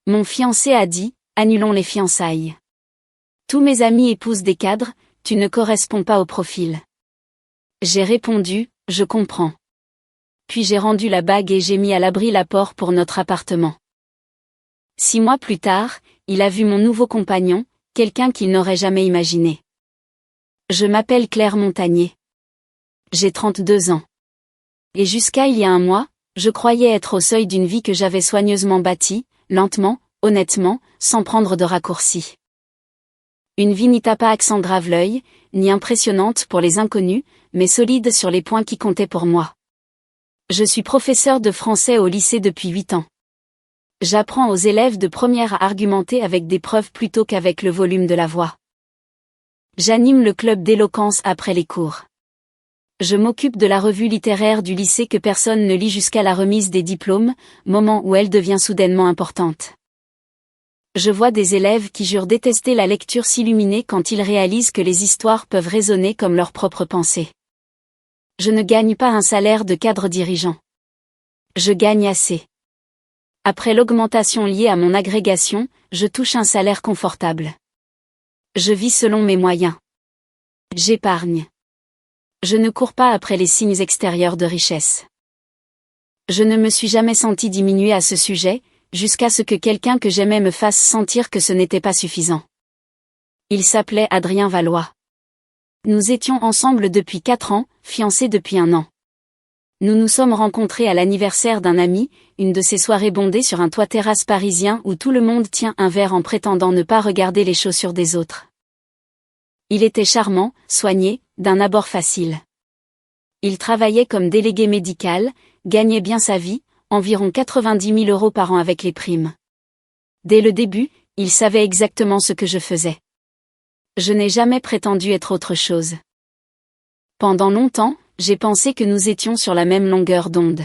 Mon fiancé a dit, annulons les fiançailles. Tous mes amis épousent des cadres, tu ne corresponds pas au profil. J'ai répondu, je comprends. Puis j'ai rendu la bague et j'ai mis à l'abri l'apport pour notre appartement. 6 mois plus tard, il a vu mon nouveau compagnon, quelqu'un qu'il n'aurait jamais imaginé. Je m'appelle Claire Montagnier. J'ai 32 ans. Et jusqu'à il y a un mois, je croyais être au seuil d'une vie que j'avais soigneusement bâtie, lentement, honnêtement, sans prendre de raccourcis. Une vie n'y tape pas accent grave l'œil, ni impressionnante pour les inconnus, mais solide sur les points qui comptaient pour moi. Je suis professeur de français au lycée depuis 8 ans. J'apprends aux élèves de première à argumenter avec des preuves plutôt qu'avec le volume de la voix. J'anime le club d'éloquence après les cours. Je m'occupe de la revue littéraire du lycée que personne ne lit jusqu'à la remise des diplômes, moment où elle devient soudainement importante. Je vois des élèves qui jurent détester la lecture s'illuminer quand ils réalisent que les histoires peuvent résonner comme leurs propres pensées. Je ne gagne pas un salaire de cadre dirigeant. Je gagne assez. Après l'augmentation liée à mon agrégation, je touche un salaire confortable. Je vis selon mes moyens. J'épargne. Je ne cours pas après les signes extérieurs de richesse. Je ne me suis jamais senti diminuée à ce sujet, jusqu'à ce que quelqu'un que j'aimais me fasse sentir que ce n'était pas suffisant. Il s'appelait Adrien Valois. Nous étions ensemble depuis 4 ans, fiancés depuis 1 an. Nous nous sommes rencontrés à l'anniversaire d'un ami, une de ces soirées bondées sur un toit terrasse parisien où tout le monde tient un verre en prétendant ne pas regarder les chaussures des autres. Il était charmant, soigné, d'un abord facile. Il travaillait comme délégué médical, gagnait bien sa vie, environ 90 000 € par an avec les primes. Dès le début, il savait exactement ce que je faisais. Je n'ai jamais prétendu être autre chose. Pendant longtemps, j'ai pensé que nous étions sur la même longueur d'onde.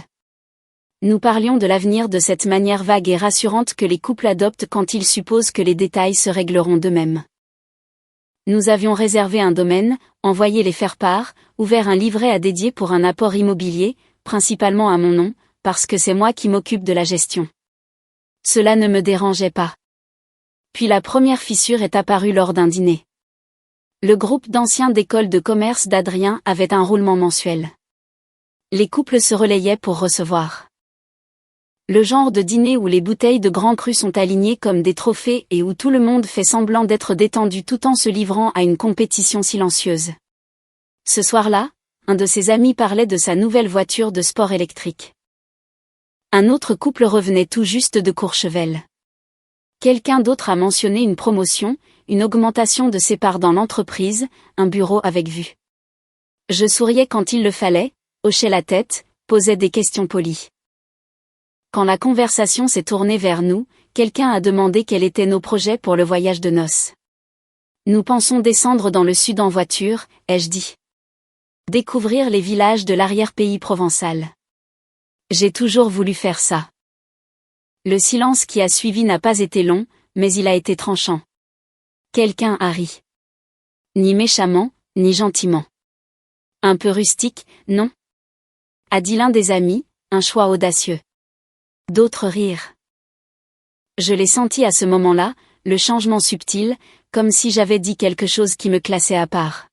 Nous parlions de l'avenir de cette manière vague et rassurante que les couples adoptent quand ils supposent que les détails se régleront d'eux-mêmes. Nous avions réservé un domaine, envoyé les faire-part, ouvert un livret à dédier pour un apport immobilier, principalement à mon nom, parce que c'est moi qui m'occupe de la gestion. Cela ne me dérangeait pas. Puis la première fissure est apparue lors d'un dîner. Le groupe d'anciens d'école de commerce d'Adrien avait un roulement mensuel. Les couples se relayaient pour recevoir. Le genre de dîner où les bouteilles de Grand Cru sont alignées comme des trophées et où tout le monde fait semblant d'être détendu tout en se livrant à une compétition silencieuse. Ce soir-là, un de ses amis parlait de sa nouvelle voiture de sport électrique. Un autre couple revenait tout juste de Courchevel. Quelqu'un d'autre a mentionné une promotion, une augmentation de ses parts dans l'entreprise, un bureau avec vue. Je souriais quand il le fallait, hochais la tête, posais des questions polies. Quand la conversation s'est tournée vers nous, quelqu'un a demandé quels étaient nos projets pour le voyage de noces. Nous pensons descendre dans le sud en voiture, ai-je dit. Découvrir les villages de l'arrière-pays provençal. J'ai toujours voulu faire ça. Le silence qui a suivi n'a pas été long, mais il a été tranchant. Quelqu'un a ri. Ni méchamment, ni gentiment. Un peu rustique, non? A dit l'un des amis, un choix audacieux. D'autres rirent. Je l'ai senti à ce moment-là, le changement subtil, comme si j'avais dit quelque chose qui me classait à part.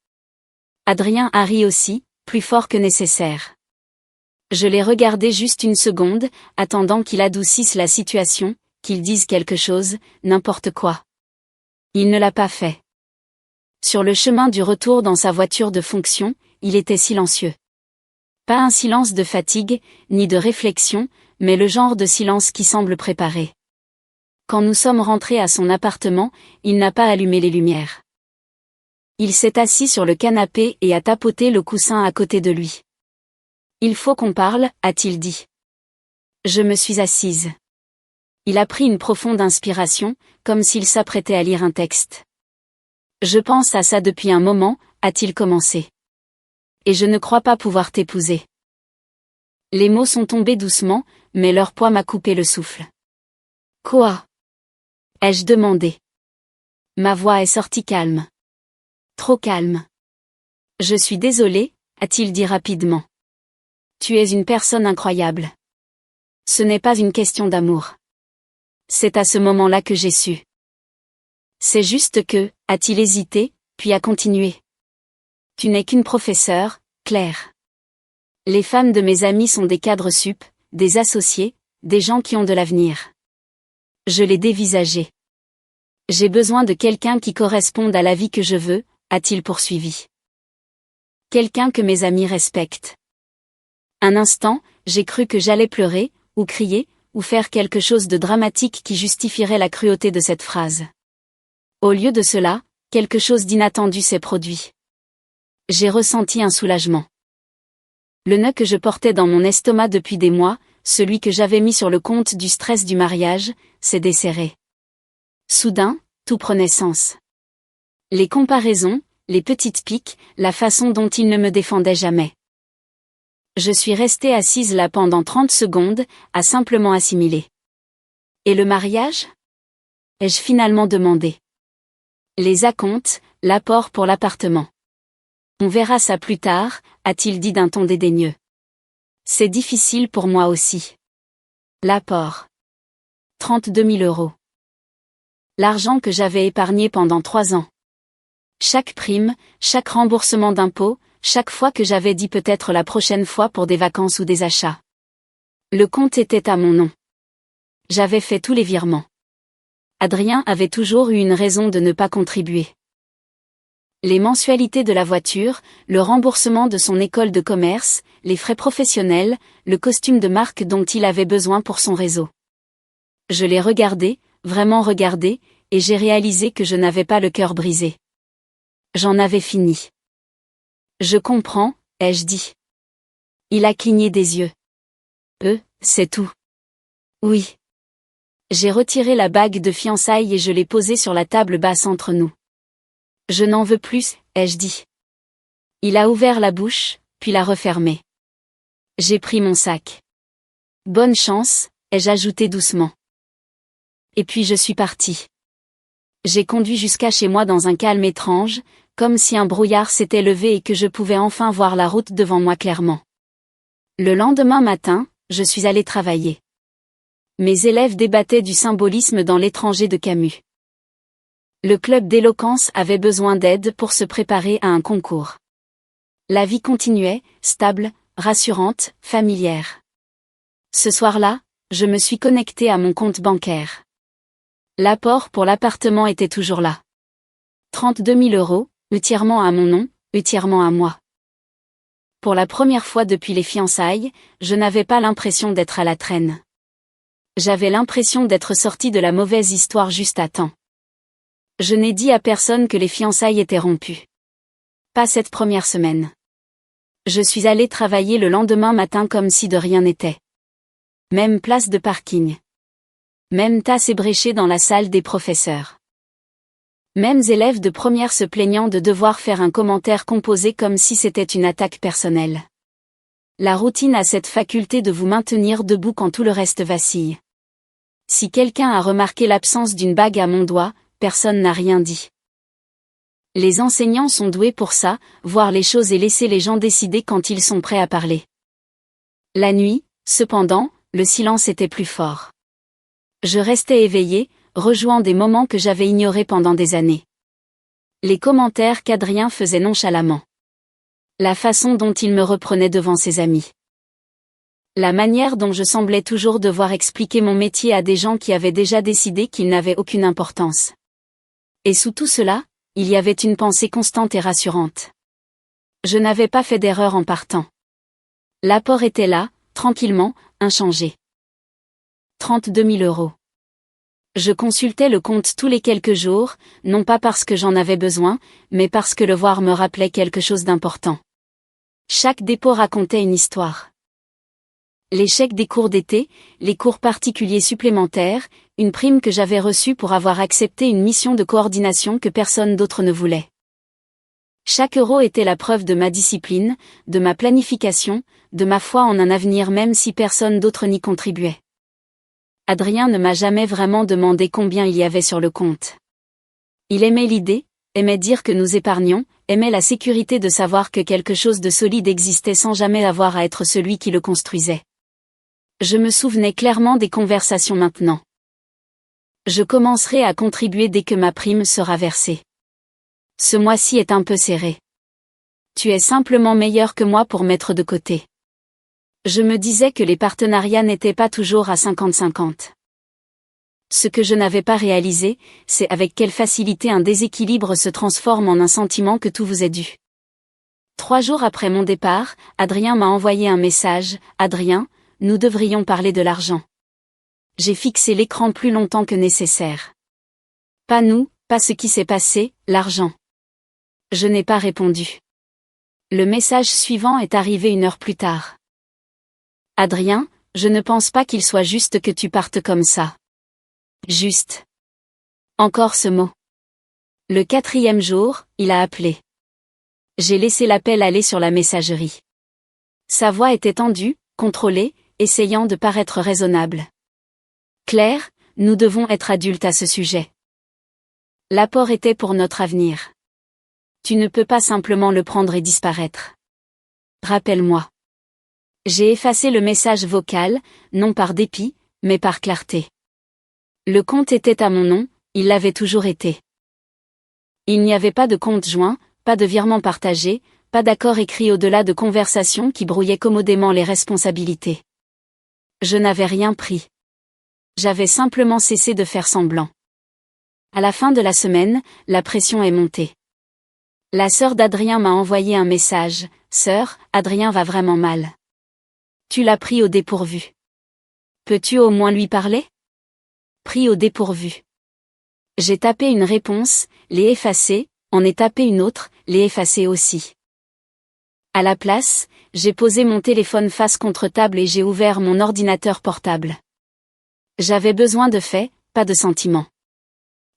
Adrien a ri aussi, plus fort que nécessaire. Je l'ai regardé juste une seconde, attendant qu'il adoucisse la situation, qu'il dise quelque chose, n'importe quoi. Il ne l'a pas fait. Sur le chemin du retour dans sa voiture de fonction, il était silencieux. Pas un silence de fatigue, ni de réflexion, mais le genre de silence qui semble préparé. Quand nous sommes rentrés à son appartement, il n'a pas allumé les lumières. Il s'est assis sur le canapé et a tapoté le coussin à côté de lui. Il faut qu'on parle, a-t-il dit. Je me suis assise. Il a pris une profonde inspiration, comme s'il s'apprêtait à lire un texte. Je pense à ça depuis un moment, a-t-il commencé. Et je ne crois pas pouvoir t'épouser. Les mots sont tombés doucement, mais leur poids m'a coupé le souffle. Quoi? Ai-je demandé. Ma voix est sortie calme. Trop calme. Je suis désolé, a-t-il dit rapidement. Tu es une personne incroyable. Ce n'est pas une question d'amour. C'est à ce moment-là que j'ai su. C'est juste que, a-t-il hésité, puis a continué. Tu n'es qu'une professeure, Claire. Les femmes de mes amis sont des cadres sup, des associés, des gens qui ont de l'avenir. Je l'ai dévisagé. J'ai besoin de quelqu'un qui corresponde à la vie que je veux, a-t-il poursuivi. Quelqu'un que mes amis respectent. Un instant, j'ai cru que j'allais pleurer, ou crier, ou faire quelque chose de dramatique qui justifierait la cruauté de cette phrase. Au lieu de cela, quelque chose d'inattendu s'est produit. J'ai ressenti un soulagement. Le nœud que je portais dans mon estomac depuis des mois, celui que j'avais mis sur le compte du stress du mariage, s'est desserré. Soudain, tout prenait sens. Les comparaisons, les petites piques, la façon dont il ne me défendait jamais. Je suis restée assise là pendant 30 secondes, à simplement assimiler. Et le mariage ? Ai-je finalement demandé. Les acomptes, l'apport pour l'appartement. On verra ça plus tard, a-t-il dit d'un ton dédaigneux. C'est difficile pour moi aussi. L'apport. 32 000 €. L'argent que j'avais épargné pendant 3 ans. Chaque prime, chaque remboursement d'impôts, chaque fois que j'avais dit peut-être la prochaine fois pour des vacances ou des achats. Le compte était à mon nom. J'avais fait tous les virements. Adrien avait toujours eu une raison de ne pas contribuer. Les mensualités de la voiture, le remboursement de son école de commerce, les frais professionnels, le costume de marque dont il avait besoin pour son réseau. Je l'ai regardé, vraiment regardé, et j'ai réalisé que je n'avais pas le cœur brisé. J'en avais fini. Je comprends, ai-je dit. Il a cligné des yeux. C'est tout. Oui. J'ai retiré la bague de fiançailles et je l'ai posée sur la table basse entre nous. Je n'en veux plus, ai-je dit. Il a ouvert la bouche, puis l'a refermée. J'ai pris mon sac. Bonne chance, ai-je ajouté doucement. Et puis je suis partie. J'ai conduit jusqu'à chez moi dans un calme étrange, comme si un brouillard s'était levé et que je pouvais enfin voir la route devant moi clairement. Le lendemain matin, je suis allée travailler. Mes élèves débattaient du symbolisme dans L'étranger de Camus. Le club d'éloquence avait besoin d'aide pour se préparer à un concours. La vie continuait, stable, rassurante, familière. Ce soir-là, je me suis connectée à mon compte bancaire. L'apport pour l'appartement était toujours là. 32 000 €, entièrement à mon nom, entièrement à moi. Pour la première fois depuis les fiançailles, je n'avais pas l'impression d'être à la traîne. J'avais l'impression d'être sortie de la mauvaise histoire juste à temps. Je n'ai dit à personne que les fiançailles étaient rompues. Pas cette première semaine. Je suis allée travailler le lendemain matin comme si de rien n'était. Même place de parking. Même tasse ébréchée dans la salle des professeurs. Mêmes élèves de première se plaignant de devoir faire un commentaire composé comme si c'était une attaque personnelle. La routine a cette faculté de vous maintenir debout quand tout le reste vacille. Si quelqu'un a remarqué l'absence d'une bague à mon doigt, personne n'a rien dit. Les enseignants sont doués pour ça, voir les choses et laisser les gens décider quand ils sont prêts à parler. La nuit, cependant, le silence était plus fort. Je restais éveillée, rejouant des moments que j'avais ignorés pendant des années. Les commentaires qu'Adrien faisait nonchalamment. La façon dont il me reprenait devant ses amis. La manière dont je semblais toujours devoir expliquer mon métier à des gens qui avaient déjà décidé qu'ils n'avaient aucune importance. Et sous tout cela, il y avait une pensée constante et rassurante. Je n'avais pas fait d'erreur en partant. L'apport était là, tranquillement, inchangé. 32 000 €. Je consultais le compte tous les quelques jours, non pas parce que j'en avais besoin, mais parce que le voir me rappelait quelque chose d'important. Chaque dépôt racontait une histoire. Les chèques des cours d'été, les cours particuliers supplémentaires, une prime que j'avais reçue pour avoir accepté une mission de coordination que personne d'autre ne voulait. Chaque euro était la preuve de ma discipline, de ma planification, de ma foi en un avenir même si personne d'autre n'y contribuait. Adrien ne m'a jamais vraiment demandé combien il y avait sur le compte. Il aimait l'idée, aimait dire que nous épargnions, aimait la sécurité de savoir que quelque chose de solide existait sans jamais avoir à être celui qui le construisait. Je me souvenais clairement des conversations maintenant. Je commencerai à contribuer dès que ma prime sera versée. Ce mois-ci est un peu serré. Tu es simplement meilleur que moi pour mettre de côté. Je me disais que les partenariats n'étaient pas toujours à 50-50. Ce que je n'avais pas réalisé, c'est avec quelle facilité un déséquilibre se transforme en un sentiment que tout vous est dû. 3 jours après mon départ, Adrien m'a envoyé un message. « Adrien, nous devrions parler de l'argent. » J'ai fixé l'écran plus longtemps que nécessaire. Pas nous, pas ce qui s'est passé, l'argent. Je n'ai pas répondu. Le message suivant est arrivé 1 heure plus tard. Adrien, je ne pense pas qu'il soit juste que tu partes comme ça. Juste. Encore ce mot. Le 4e jour, il a appelé. J'ai laissé l'appel aller sur la messagerie. Sa voix était tendue, contrôlée, essayant de paraître raisonnable. Claire, nous devons être adultes à ce sujet. L'apport était pour notre avenir. Tu ne peux pas simplement le prendre et disparaître. Rappelle-moi. J'ai effacé le message vocal, non par dépit, mais par clarté. Le compte était à mon nom, il l'avait toujours été. Il n'y avait pas de compte joint, pas de virement partagé, pas d'accord écrit au-delà de conversations qui brouillaient commodément les responsabilités. Je n'avais rien pris. J'avais simplement cessé de faire semblant. À la fin de la semaine, la pression est montée. La sœur d'Adrien m'a envoyé un message. « Sœur, Adrien va vraiment mal. Tu l'as pris au dépourvu. Peux-tu au moins lui parler ? » Pris au dépourvu. J'ai tapé une réponse, l'ai effacée, en ai tapé une autre, l'ai effacée aussi. À la place, j'ai posé mon téléphone face contre table et j'ai ouvert mon ordinateur portable. J'avais besoin de faits, pas de sentiments.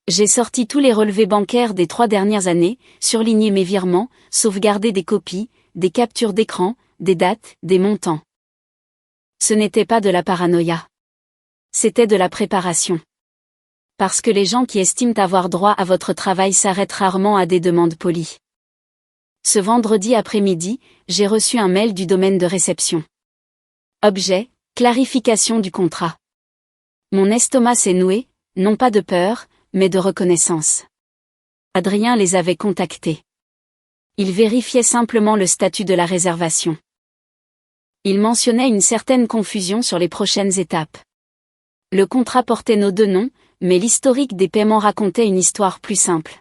J'ai sorti tous les relevés bancaires des 3 dernières années, surligné mes virements, sauvegardé des copies, des captures d'écran, des dates, des montants. Ce n'était pas de la paranoïa. C'était de la préparation. Parce que les gens qui estiment avoir droit à votre travail s'arrêtent rarement à des demandes polies. Ce vendredi après-midi, j'ai reçu un mail du domaine de réception. Objet, clarification du contrat. Mon estomac s'est noué, non pas de peur, mais de reconnaissance. Adrien les avait contactés. Il vérifiait simplement le statut de la réservation. Il mentionnait une certaine confusion sur les prochaines étapes. Le contrat portait nos 2 noms, mais l'historique des paiements racontait une histoire plus simple.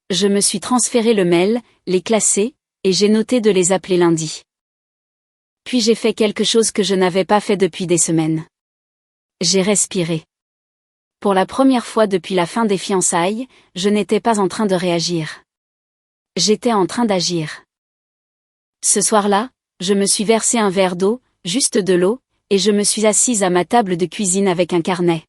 Je me suis transféré le mail, les classé, et j'ai noté de les appeler lundi. Puis j'ai fait quelque chose que je n'avais pas fait depuis des semaines. J'ai respiré. Pour la première fois depuis la fin des fiançailles, je n'étais pas en train de réagir. J'étais en train d'agir. Ce soir-là, je me suis versé un verre d'eau, juste de l'eau, et je me suis assise à ma table de cuisine avec un carnet.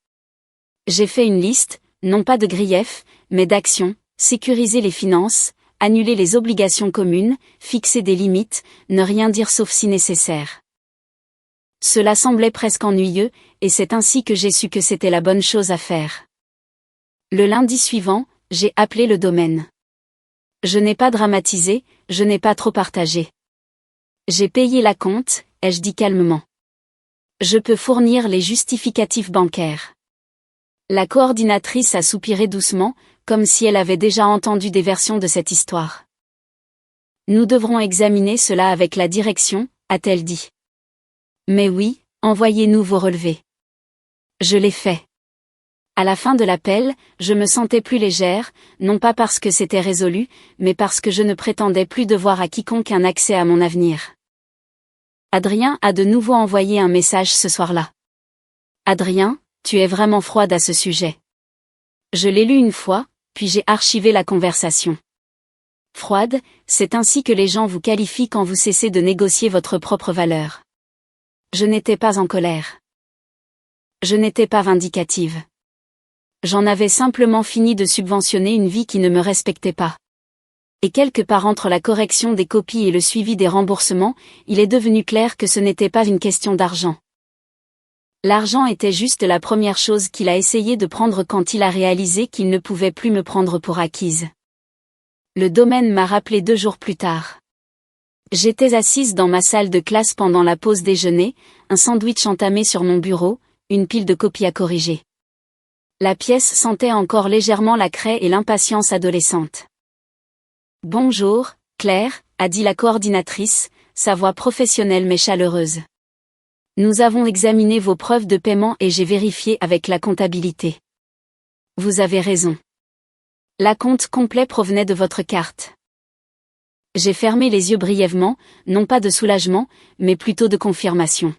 J'ai fait une liste, non pas de griefs, mais d'actions, sécuriser les finances, annuler les obligations communes, fixer des limites, ne rien dire sauf si nécessaire. Cela semblait presque ennuyeux, et c'est ainsi que j'ai su que c'était la bonne chose à faire. Le lundi suivant, j'ai appelé le domaine. Je n'ai pas dramatisé, je n'ai pas trop partagé. J'ai payé la compte, ai-je dit calmement. Je peux fournir les justificatifs bancaires. La coordinatrice a soupiré doucement, comme si elle avait déjà entendu des versions de cette histoire. Nous devrons examiner cela avec la direction, a-t-elle dit. Mais oui, envoyez-nous vos relevés. Je l'ai fait. À la fin de l'appel, je me sentais plus légère, non pas parce que c'était résolu, mais parce que je ne prétendais plus devoir à quiconque un accès à mon avenir. Adrien a de nouveau envoyé un message ce soir-là. Adrien, tu es vraiment froide à ce sujet. Je l'ai lu une fois, puis j'ai archivé la conversation. Froide, c'est ainsi que les gens vous qualifient quand vous cessez de négocier votre propre valeur. Je n'étais pas en colère. Je n'étais pas vindicative. J'en avais simplement fini de subventionner une vie qui ne me respectait pas. Et quelque part entre la correction des copies et le suivi des remboursements, il est devenu clair que ce n'était pas une question d'argent. L'argent était juste la première chose qu'il a essayé de prendre quand il a réalisé qu'il ne pouvait plus me prendre pour acquise. Le domaine m'a rappelé 2 jours plus tard. J'étais assise dans ma salle de classe pendant la pause déjeuner, un sandwich entamé sur mon bureau, une pile de copies à corriger. La pièce sentait encore légèrement la craie et l'impatience adolescente. Bonjour, Claire, a dit la coordinatrice, sa voix professionnelle mais chaleureuse. Nous avons examiné vos preuves de paiement et j'ai vérifié avec la comptabilité. Vous avez raison. L'acompte complet provenait de votre carte. J'ai fermé les yeux brièvement, non pas de soulagement, mais plutôt de confirmation.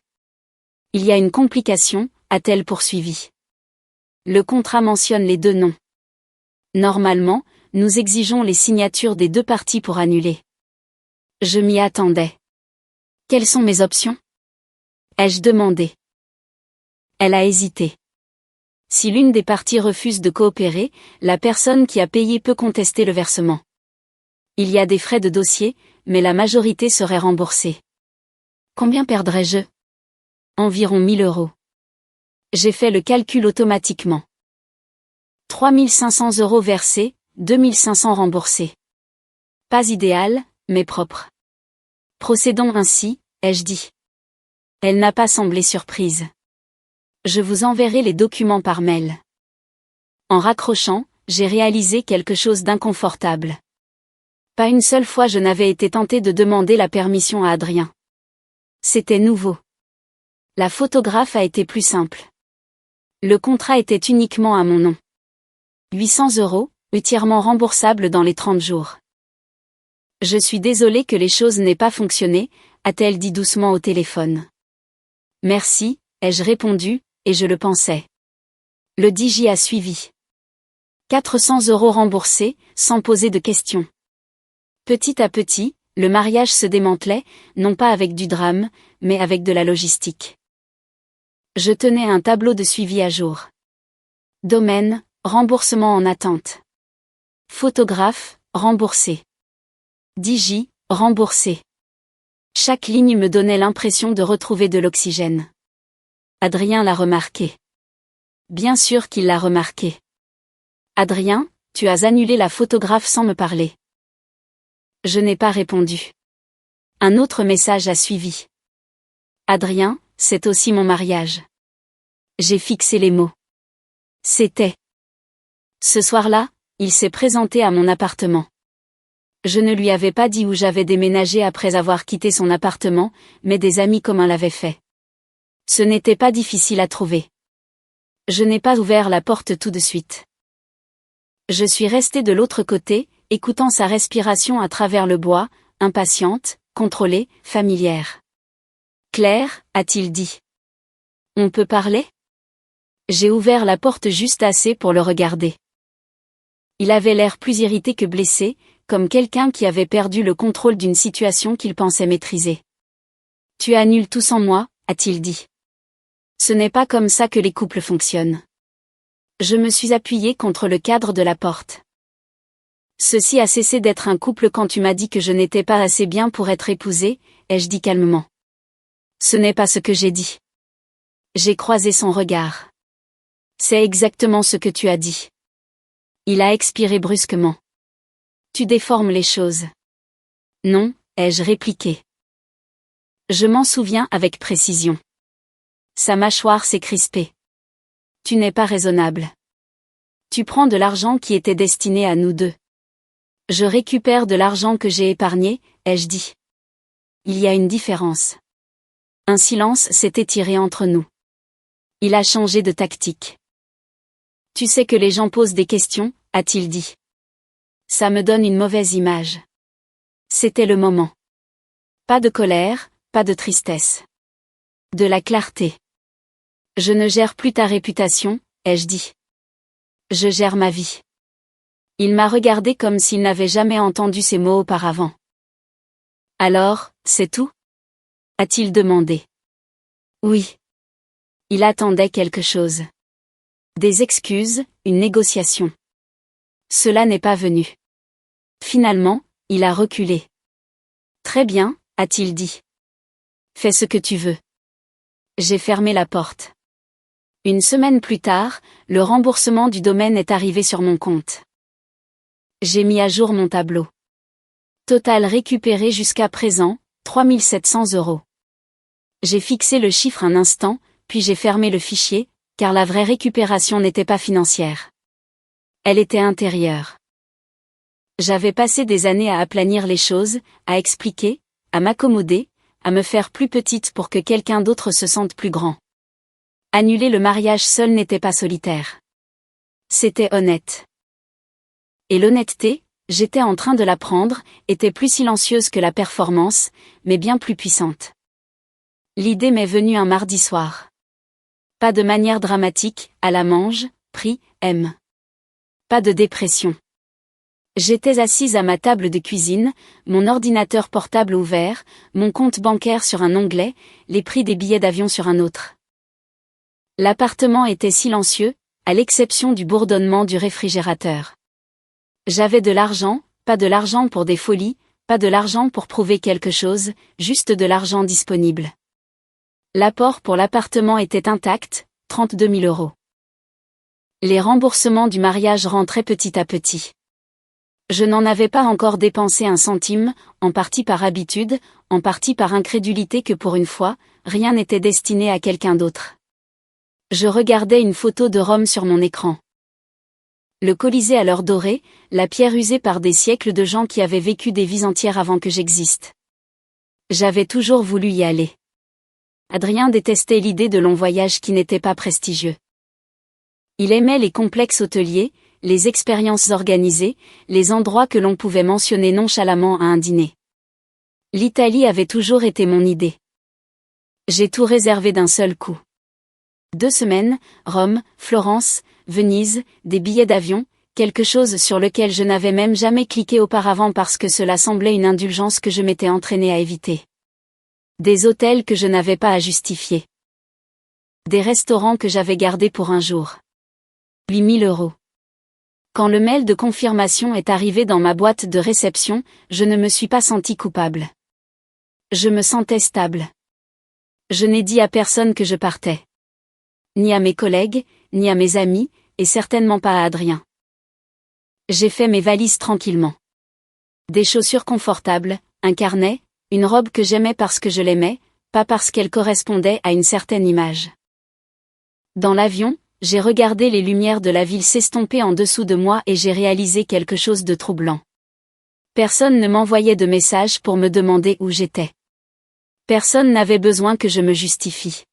Il y a une complication, a-t-elle poursuivi. Le contrat mentionne les deux noms. Normalement, nous exigeons les signatures des deux parties pour annuler. Je m'y attendais. Quelles sont mes options ? Ai-je demandé. Elle a hésité. Si l'une des parties refuse de coopérer, la personne qui a payé peut contester le versement. Il y a des frais de dossier, mais la majorité serait remboursée. Combien perdrais-je ? Environ 1 000 €. J'ai fait le calcul automatiquement. 3 500 € versés, 2 500 remboursés. Pas idéal, mais propre. Procédons ainsi, ai-je dit. Elle n'a pas semblé surprise. Je vous enverrai les documents par mail. En raccrochant, j'ai réalisé quelque chose d'inconfortable. Pas une seule fois je n'avais été tentée de demander la permission à Adrien. C'était nouveau. La photographe a été plus simple. Le contrat était uniquement à mon nom. 800 €, entièrement remboursable dans les 30 jours. Je suis désolée que les choses n'aient pas fonctionné, a-t-elle dit doucement au téléphone. Merci, ai-je répondu, et je le pensais. Le DJ a suivi. 400 € remboursés, sans poser de questions. Petit à petit, le mariage se démantelait, non pas avec du drame, mais avec de la logistique. Je tenais un tableau de suivi à jour. Domaine, remboursement en attente. Photographe, remboursé. DJ, remboursé. Chaque ligne me donnait l'impression de retrouver de l'oxygène. Adrien l'a remarqué. Bien sûr qu'il l'a remarqué. Adrien, tu as annulé la photographe sans me parler. Je n'ai pas répondu. Un autre message a suivi. Adrien, c'est aussi mon mariage. J'ai fixé les mots. C'était. Ce soir-là, il s'est présenté à mon appartement. Je ne lui avais pas dit où j'avais déménagé après avoir quitté son appartement, mais des amis communs l'avaient fait. Ce n'était pas difficile à trouver. Je n'ai pas ouvert la porte tout de suite. Je suis restée de l'autre côté, écoutant sa respiration à travers le bois, impatiente, contrôlée, familière. Claire, a-t-il dit. On peut parler ? J'ai ouvert la porte juste assez pour le regarder. Il avait l'air plus irrité que blessé, comme quelqu'un qui avait perdu le contrôle d'une situation qu'il pensait maîtriser. Tu annules tout sans moi, a-t-il dit. Ce n'est pas comme ça que les couples fonctionnent. Je me suis appuyée contre le cadre de la porte. Ceci a cessé d'être un couple quand tu m'as dit que je n'étais pas assez bien pour être épousée, ai-je dit calmement. Ce n'est pas ce que j'ai dit. J'ai croisé son regard. C'est exactement ce que tu as dit. Il a expiré brusquement. Tu déformes les choses. Non, ai-je répliqué. Je m'en souviens avec précision. Sa mâchoire s'est crispée. Tu n'es pas raisonnable. Tu prends de l'argent qui était destiné à nous deux. Je récupère de l'argent que j'ai épargné, ai-je dit. Il y a une différence. Un silence s'est étiré entre nous. Il a changé de tactique. Tu sais que les gens posent des questions, a-t-il dit. Ça me donne une mauvaise image. C'était le moment. Pas de colère, pas de tristesse. De la clarté. Je ne gère plus ta réputation, ai-je dit. Je gère ma vie. Il m'a regardé comme s'il n'avait jamais entendu ces mots auparavant. Alors, c'est tout ? A-t-il demandé. Oui. Il attendait quelque chose. Des excuses, une négociation. Cela n'est pas venu. Finalement, il a reculé. Très bien, a-t-il dit. Fais ce que tu veux. J'ai fermé la porte. Une semaine plus tard, le remboursement du domaine est arrivé sur mon compte. J'ai mis à jour mon tableau. Total récupéré jusqu'à présent, 3 700 €. J'ai fixé le chiffre un instant, puis j'ai fermé le fichier, car la vraie récupération n'était pas financière. Elle était intérieure. J'avais passé des années à aplanir les choses, à expliquer, à m'accommoder, à me faire plus petite pour que quelqu'un d'autre se sente plus grand. Annuler le mariage seul n'était pas solitaire. C'était honnête. Et l'honnêteté, j'étais en train de l'apprendre, était plus silencieuse que la performance, mais bien plus puissante. L'idée m'est venue un mardi soir. Pas de manière dramatique, à la mange, prie, aime. Pas de dépression. J'étais assise à ma table de cuisine, mon ordinateur portable ouvert, mon compte bancaire sur un onglet, les prix des billets d'avion sur un autre. L'appartement était silencieux, à l'exception du bourdonnement du réfrigérateur. J'avais de l'argent, pas de l'argent pour des folies, pas de l'argent pour prouver quelque chose, juste de l'argent disponible. L'apport pour l'appartement était intact, 32 000 €. Les remboursements du mariage rentraient petit à petit. Je n'en avais pas encore dépensé un centime, en partie par habitude, en partie par incrédulité que pour une fois, rien n'était destiné à quelqu'un d'autre. Je regardais une photo de Rome sur mon écran. Le Colisée à l'heure dorée, la pierre usée par des siècles de gens qui avaient vécu des vies entières avant que j'existe. J'avais toujours voulu y aller. Adrien détestait l'idée de longs voyages qui n'étaient pas prestigieux. Il aimait les complexes hôteliers, les expériences organisées, les endroits que l'on pouvait mentionner nonchalamment à un dîner. L'Italie avait toujours été mon idée. J'ai tout réservé d'un seul coup. 2 semaines, Rome, Florence, Venise, des billets d'avion, quelque chose sur lequel je n'avais même jamais cliqué auparavant parce que cela semblait une indulgence que je m'étais entraînée à éviter. Des hôtels que je n'avais pas à justifier. Des restaurants que j'avais gardés pour un jour. 8 000 €. Quand le mail de confirmation est arrivé dans ma boîte de réception, je ne me suis pas sentie coupable. Je me sentais stable. Je n'ai dit à personne que je partais. Ni à mes collègues, ni à mes amis, et certainement pas à Adrien. J'ai fait mes valises tranquillement. Des chaussures confortables, un carnet, une robe que j'aimais parce que je l'aimais, pas parce qu'elle correspondait à une certaine image. Dans l'avion, j'ai regardé les lumières de la ville s'estomper en dessous de moi et j'ai réalisé quelque chose de troublant. Personne ne m'envoyait de message pour me demander où j'étais. Personne n'avait besoin que je me justifie.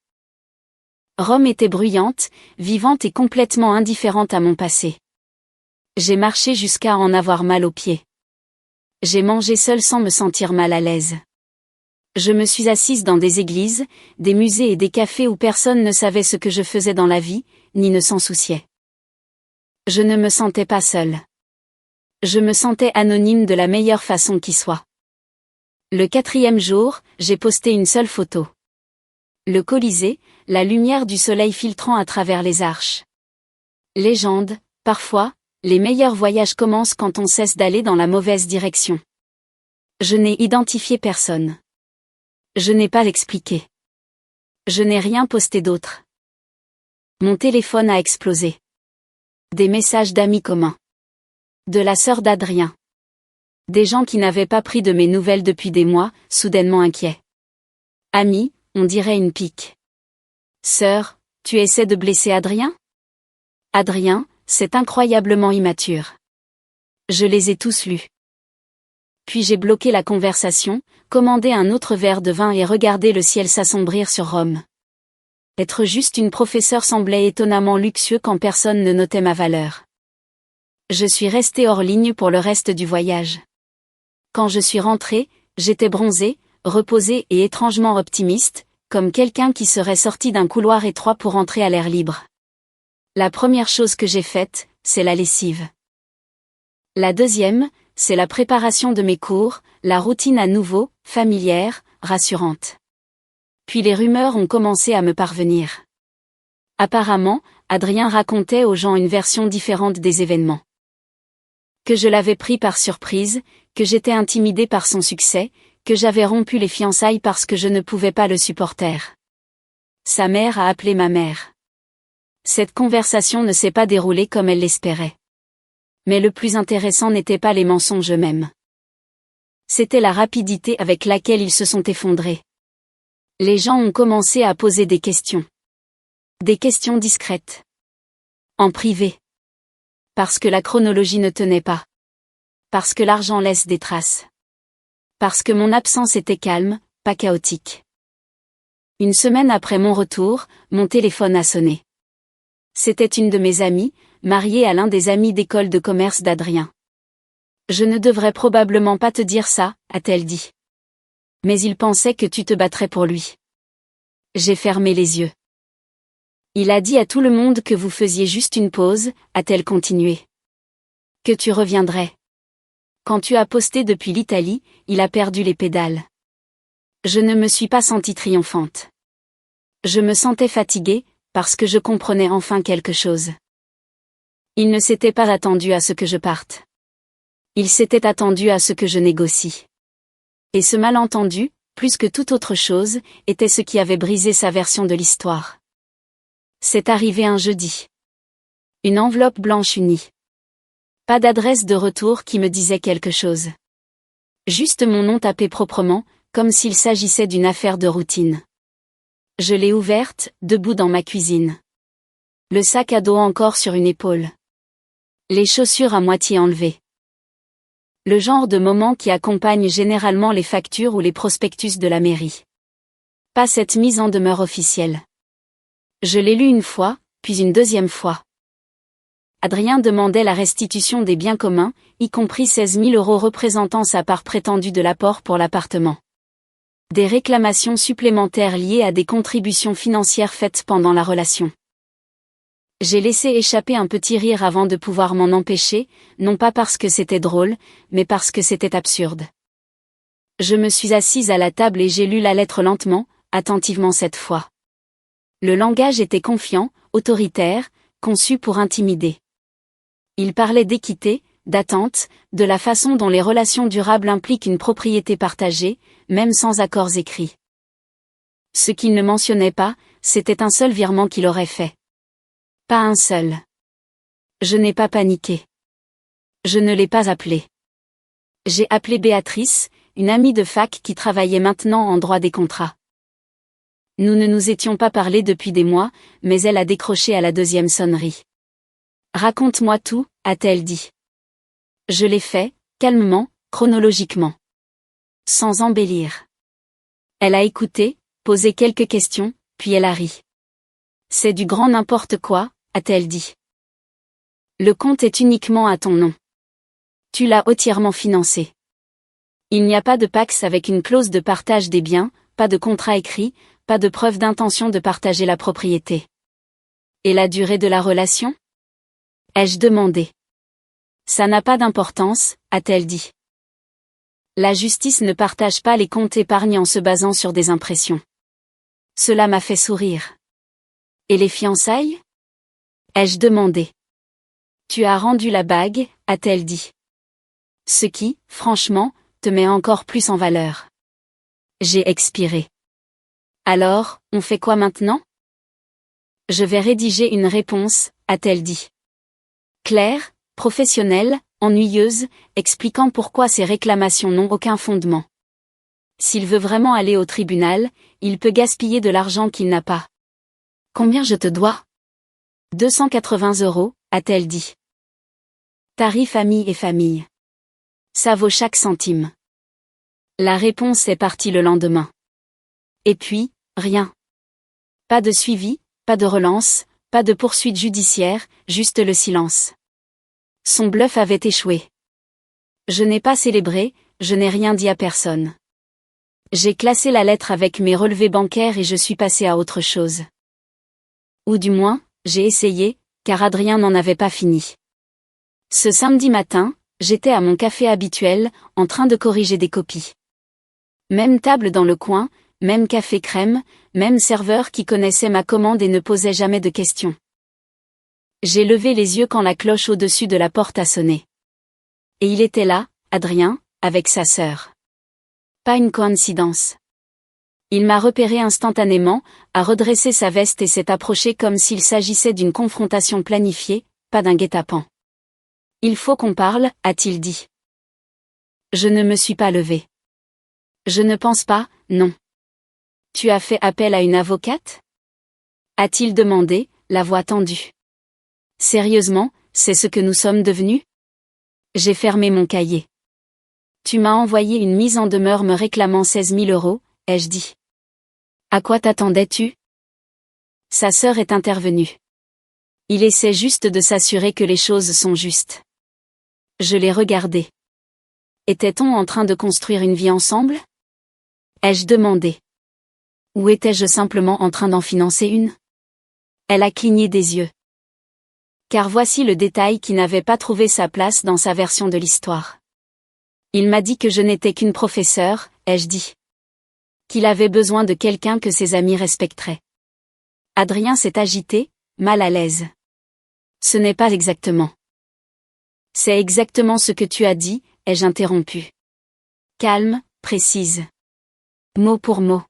Rome était bruyante, vivante et complètement indifférente à mon passé. J'ai marché jusqu'à en avoir mal aux pieds. J'ai mangé seule sans me sentir mal à l'aise. Je me suis assise dans des églises, des musées et des cafés où personne ne savait ce que je faisais dans la vie, ni ne s'en souciait. Je ne me sentais pas seule. Je me sentais anonyme de la meilleure façon qui soit. Le 4e jour, j'ai posté une seule photo. Le Colisée, la lumière du soleil filtrant à travers les arches. Légende, parfois, les meilleurs voyages commencent quand on cesse d'aller dans la mauvaise direction. Je n'ai identifié personne. Je n'ai pas expliqué. Je n'ai rien posté d'autre. Mon téléphone a explosé. Des messages d'amis communs. De la sœur d'Adrien. Des gens qui n'avaient pas pris de mes nouvelles depuis des mois, soudainement inquiets. Amis, on dirait une pique. Sœur, tu essaies de blesser Adrien? Adrien, c'est incroyablement immature. Je les ai tous lus. Puis j'ai bloqué la conversation, commandé un autre verre de vin et regardé le ciel s'assombrir sur Rome. Être juste une professeure semblait étonnamment luxueux quand personne ne notait ma valeur. Je suis restée hors ligne pour le reste du voyage. Quand je suis rentrée, j'étais bronzée, reposée et étrangement optimiste, comme quelqu'un qui serait sorti d'un couloir étroit pour entrer à l'air libre. La première chose que j'ai faite, c'est la lessive. La deuxième, c'est la préparation de mes cours, la routine à nouveau, familière, rassurante. Puis les rumeurs ont commencé à me parvenir. Apparemment, Adrien racontait aux gens une version différente des événements. Que je l'avais pris par surprise, que j'étais intimidée par son succès, que j'avais rompu les fiançailles parce que je ne pouvais pas le supporter. Sa mère a appelé ma mère. Cette conversation ne s'est pas déroulée comme elle l'espérait. Mais le plus intéressant n'était pas les mensonges eux-mêmes. C'était la rapidité avec laquelle ils se sont effondrés. Les gens ont commencé à poser des questions. Des questions discrètes. En privé. Parce que la chronologie ne tenait pas. Parce que l'argent laisse des traces. Parce que mon absence était calme, pas chaotique. Une semaine après mon retour, mon téléphone a sonné. C'était une de mes amies, mariée à l'un des amis d'école de commerce d'Adrien. Je ne devrais probablement pas te dire ça, a-t-elle dit. Mais il pensait que tu te battrais pour lui. J'ai fermé les yeux. Il a dit à tout le monde que vous faisiez juste une pause, a-t-elle continué. Que tu reviendrais. Quand tu as posté depuis l'Italie, il a perdu les pédales. Je ne me suis pas sentie triomphante. Je me sentais fatiguée, parce que je comprenais enfin quelque chose. Il ne s'était pas attendu à ce que je parte. Il s'était attendu à ce que je négocie. Et ce malentendu, plus que toute autre chose, était ce qui avait brisé sa version de l'histoire. C'est arrivé un jeudi. Une enveloppe blanche unie. Pas d'adresse de retour qui me disait quelque chose. Juste mon nom tapé proprement, comme s'il s'agissait d'une affaire de routine. Je l'ai ouverte, debout dans ma cuisine. Le sac à dos encore sur une épaule. Les chaussures à moitié enlevées. Le genre de moment qui accompagne généralement les factures ou les prospectus de la mairie. Pas cette mise en demeure officielle. Je l'ai lu une fois, puis une deuxième fois. Adrien demandait la restitution des biens communs, y compris 16 000 € représentant sa part prétendue de l'apport pour l'appartement. Des réclamations supplémentaires liées à des contributions financières faites pendant la relation. J'ai laissé échapper un petit rire avant de pouvoir m'en empêcher, non pas parce que c'était drôle, mais parce que c'était absurde. Je me suis assise à la table et j'ai lu la lettre lentement, attentivement cette fois. Le langage était confiant, autoritaire, conçu pour intimider. Il parlait d'équité, d'attente, de la façon dont les relations durables impliquent une propriété partagée, même sans accords écrits. Ce qu'il ne mentionnait pas, c'était un seul virement qu'il aurait fait. Pas un seul. Je n'ai pas paniqué. Je ne l'ai pas appelé. J'ai appelé Béatrice, une amie de fac qui travaillait maintenant en droit des contrats. Nous ne nous étions pas parlé depuis des mois, mais elle a décroché à la deuxième sonnerie. Raconte-moi tout, a-t-elle dit. Je l'ai fait, calmement, chronologiquement. Sans embellir. Elle a écouté, posé quelques questions, puis elle a ri. C'est du grand n'importe quoi, a-t-elle dit. Le compte est uniquement à ton nom. Tu l'as entièrement financé. Il n'y a pas de Pacs avec une clause de partage des biens, pas de contrat écrit, pas de preuve d'intention de partager la propriété. Et la durée de la relation ? Ai-je demandé. Ça n'a pas d'importance, a-t-elle dit. La justice ne partage pas les comptes épargnés en se basant sur des impressions. Cela m'a fait sourire. Et les fiançailles ? Ai-je demandé. Tu as rendu la bague, a-t-elle dit. Ce qui, franchement, te met encore plus en valeur. J'ai expiré. Alors, on fait quoi maintenant ? Je vais rédiger une réponse, a-t-elle dit. Claire, professionnelle, ennuyeuse, expliquant pourquoi ces réclamations n'ont aucun fondement. S'il veut vraiment aller au tribunal, il peut gaspiller de l'argent qu'il n'a pas. Combien je te dois ? 280 €, a-t-elle dit. Tarif amis et famille. Ça vaut chaque centime. La réponse est partie le lendemain. Et puis, rien. Pas de suivi, pas de relance, pas de poursuite judiciaire, juste le silence. Son bluff avait échoué. Je n'ai pas célébré, je n'ai rien dit à personne. J'ai classé la lettre avec mes relevés bancaires et je suis passé à autre chose. Ou du moins, j'ai essayé, car Adrien n'en avait pas fini. Ce samedi matin, j'étais à mon café habituel, en train de corriger des copies. Même table dans le coin, même café crème, même serveur qui connaissait ma commande et ne posait jamais de questions. J'ai levé les yeux quand la cloche au-dessus de la porte a sonné. Et il était là, Adrien, avec sa sœur. Pas une coïncidence. Il m'a repéré instantanément, a redressé sa veste et s'est approché comme s'il s'agissait d'une confrontation planifiée, pas d'un guet-apens. Il faut qu'on parle, a-t-il dit. Je ne me suis pas levée. Je ne pense pas, non. Tu as fait appel à une avocate ? A-t-il demandé, la voix tendue. Sérieusement, c'est ce que nous sommes devenus? J'ai fermé mon cahier. Tu m'as envoyé une mise en demeure me réclamant 16 000 €, ai-je dit. À quoi t'attendais-tu? Sa sœur est intervenue. Il essaie juste de s'assurer que les choses sont justes. Je l'ai regardé. Était-on en train de construire une vie ensemble? Ai-je demandé. Ou étais-je simplement en train d'en financer une? Elle a cligné des yeux. Car voici le détail qui n'avait pas trouvé sa place dans sa version de l'histoire. Il m'a dit que je n'étais qu'une professeure, ai-je dit. Qu'il avait besoin de quelqu'un que ses amis respecteraient. Adrien s'est agité, mal à l'aise. Ce n'est pas exactement. C'est exactement ce que tu as dit, ai-je interrompu. Calme, précise. Mot pour mot.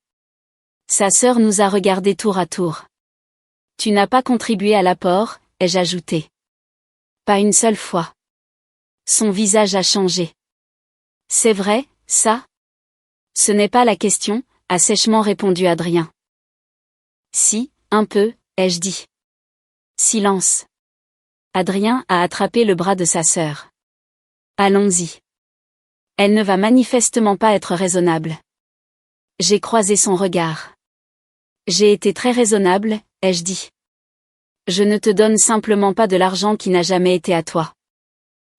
Sa sœur nous a regardés tour à tour. Tu n'as pas contribué à l'apport, ai-je ajouté. Pas une seule fois. Son visage a changé. C'est vrai, ça? Ce n'est pas la question, a sèchement répondu Adrien. Si, un peu, ai-je dit. Silence. Adrien a attrapé le bras de sa sœur. Allons-y. Elle ne va manifestement pas être raisonnable. J'ai croisé son regard. J'ai été très raisonnable, ai-je dit. Je ne te donne simplement pas de l'argent qui n'a jamais été à toi.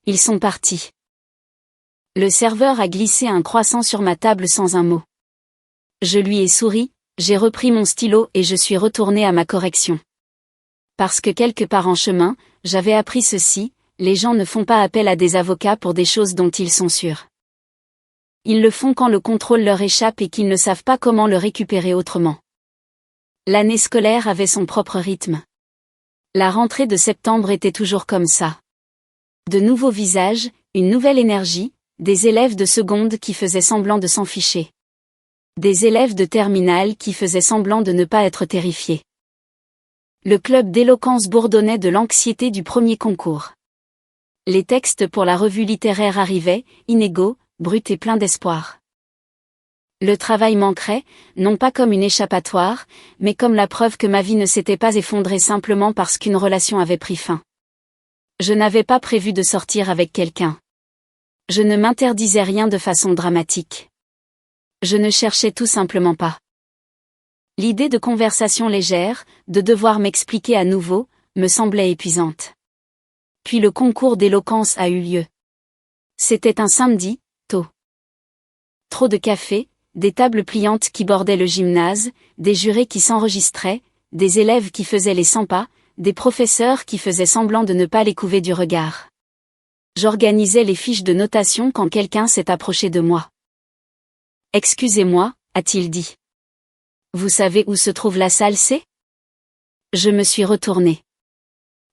Ils sont partis. Le serveur a glissé un croissant sur ma table sans un mot. Je lui ai souri, j'ai repris mon stylo et je suis retourné à ma correction. Parce que quelque part en chemin, j'avais appris ceci, les gens ne font pas appel à des avocats pour des choses dont ils sont sûrs. Ils le font quand le contrôle leur échappe et qu'ils ne savent pas comment le récupérer autrement. L'année scolaire avait son propre rythme. La rentrée de septembre était toujours comme ça. De nouveaux visages, une nouvelle énergie, des élèves de seconde qui faisaient semblant de s'en ficher. Des élèves de terminale qui faisaient semblant de ne pas être terrifiés. Le club d'éloquence bourdonnait de l'anxiété du premier concours. Les textes pour la revue littéraire arrivaient, inégaux, bruts et pleins d'espoir. Le travail manquerait, non pas comme une échappatoire, mais comme la preuve que ma vie ne s'était pas effondrée simplement parce qu'une relation avait pris fin. Je n'avais pas prévu de sortir avec quelqu'un. Je ne m'interdisais rien de façon dramatique. Je ne cherchais tout simplement pas. L'idée de conversation légère, de devoir m'expliquer à nouveau, me semblait épuisante. Puis le concours d'éloquence a eu lieu. C'était un samedi, tôt. Trop de café, des tables pliantes qui bordaient le gymnase, des jurés qui s'enregistraient, des élèves qui faisaient les 100 pas, des professeurs qui faisaient semblant de ne pas les couver du regard. J'organisais les fiches de notation quand quelqu'un s'est approché de moi. « Excusez-moi » a-t-il dit. « Vous savez où se trouve la salle C ?» Je me suis retournée.